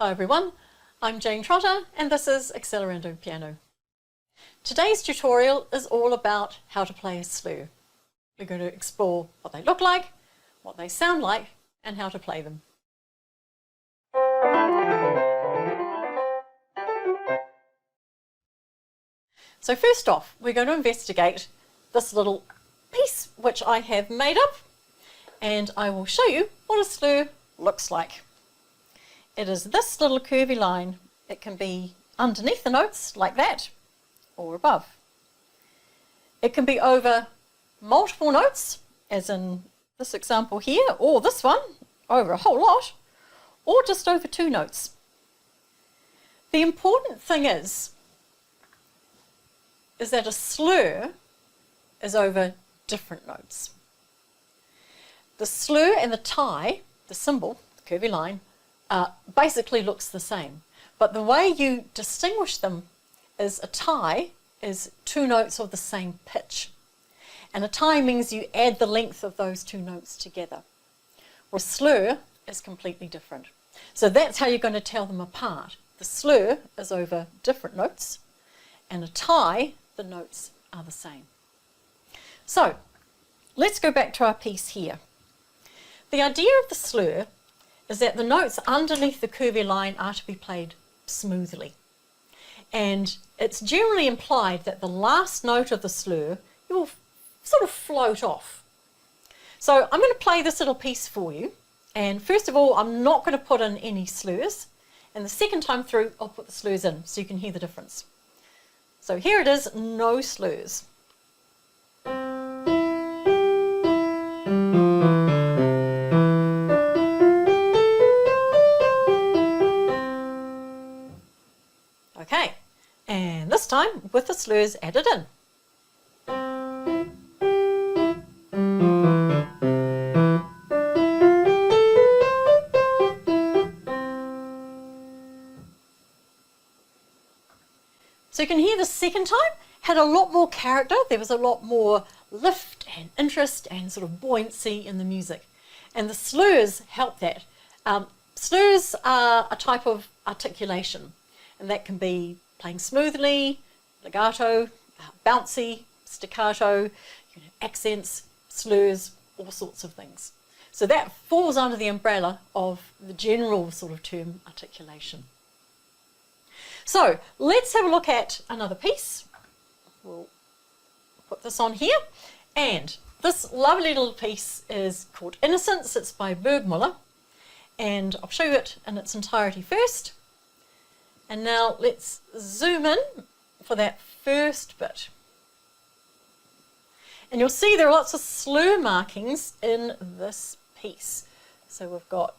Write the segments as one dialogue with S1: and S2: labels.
S1: Hi everyone, I'm Jane Trotter and this is Accelerando Piano. Today's tutorial is all about how to play a slur. We're going to explore what they look like, what they sound like, and how to play them. So first off, we're going to investigate this little piece which I have made up, and I will show you what a slur looks like. It is this little curvy line. It can be underneath the notes like that or above. It can be over multiple notes, as in this example here, or this one over a whole lot, or just over two notes. The important thing is that a slur is over different notes. The slur and the tie, the symbol, the curvy line, basically looks the same, but the way you distinguish them is a tie is two notes of the same pitch, and a tie means you add the length of those two notes together, where a slur is completely different. So that's how you're going to tell them apart. The slur is over different notes, and a tie, the notes are the same. So let's go back to our piece here. The idea of the slur is that the notes underneath the curvy line are to be played smoothly. And it's generally implied that the last note of the slur will sort of float off. So I'm going to play this little piece for you. And first of all, I'm not going to put in any slurs. And the second time through, I'll put the slurs in so you can hear the difference. So here it is, no slurs. Okay, and this time with the slurs added in. So you can hear the second time had a lot more character. There was a lot more lift and interest and sort of buoyancy in the music. And the slurs help that. Slurs are a type of articulation. And that can be playing smoothly, legato, bouncy, staccato, accents, slurs, all sorts of things. So that falls under the umbrella of the general sort of term articulation. So let's have a look at another piece. We'll put this on here. And this lovely little piece is called Innocence. It's by Bergmuller. And I'll show you it in its entirety first. And now let's zoom in for that first bit. And you'll see there are lots of slur markings in this piece. So we've got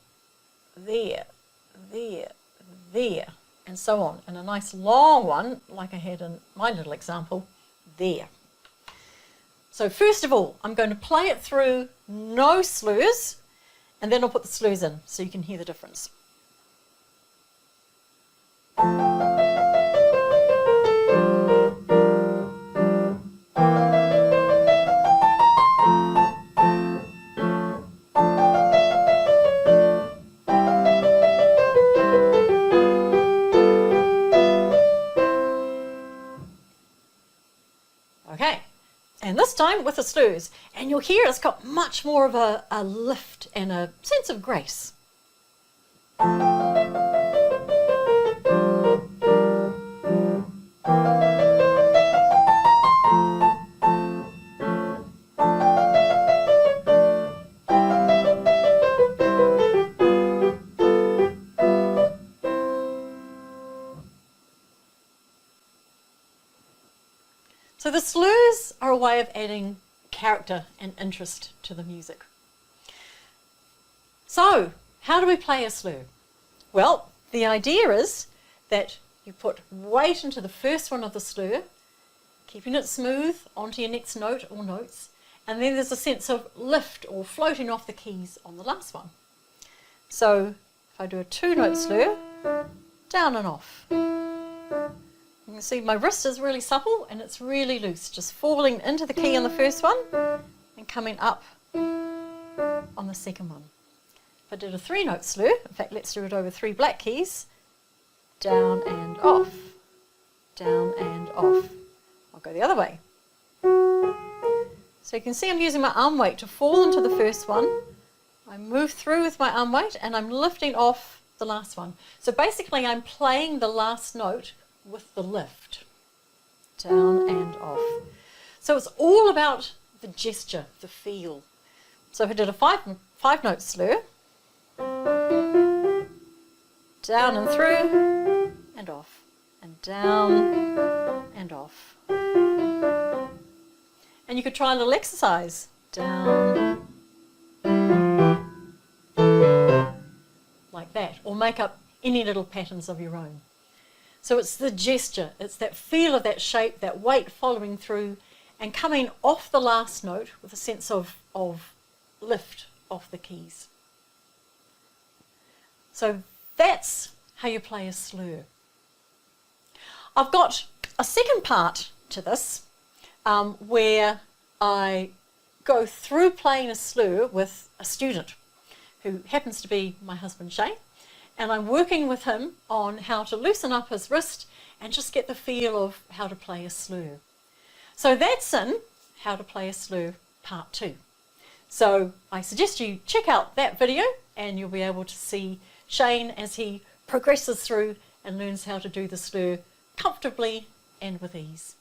S1: there, there, there, and so on. And a nice long one, like I had in my little example, there. So first of all, I'm going to play it through no slurs, and then I'll put the slurs in so you can hear the difference. Okay, and this time with the slurs, and you'll hear it's got much more of a lift and a sense of grace. So the slurs are a way of adding character and interest to the music. So how do we play a slur? Well, the idea is that you put weight into the first one of the slur, keeping it smooth onto your next note or notes, and then there's a sense of lift or floating off the keys on the last one. So if I do a two-note slur, down and off. You can see my wrist is really supple and it's really loose, just falling into the key on the first one and coming up on the second one. If I did a 3-note slur, in fact, let's do it over 3 black keys, down and off, down and off. I'll go the other way. So you can see I'm using my arm weight to fall into the first one. I move through with my arm weight and I'm lifting off the last one. So basically I'm playing the last note with the lift. Down and off. So it's all about the gesture, the feel. So if I did a 5-note slur, down and through and off, and down and off. And you could try a little exercise. Down, like that, or make up any little patterns of your own. So it's the gesture, it's that feel of that shape, that weight following through and coming off the last note with a sense of lift off the keys. So that's how you play a slur. I've got a second part to this where I go through playing a slur with a student who happens to be my husband Shane, and I'm working with him on how to loosen up his wrist and just get the feel of how to play a slur. So that's in How to Play a Slur Part 2. So I suggest you check out that video and you'll be able to see Shane as he progresses through and learns how to do the slur comfortably and with ease.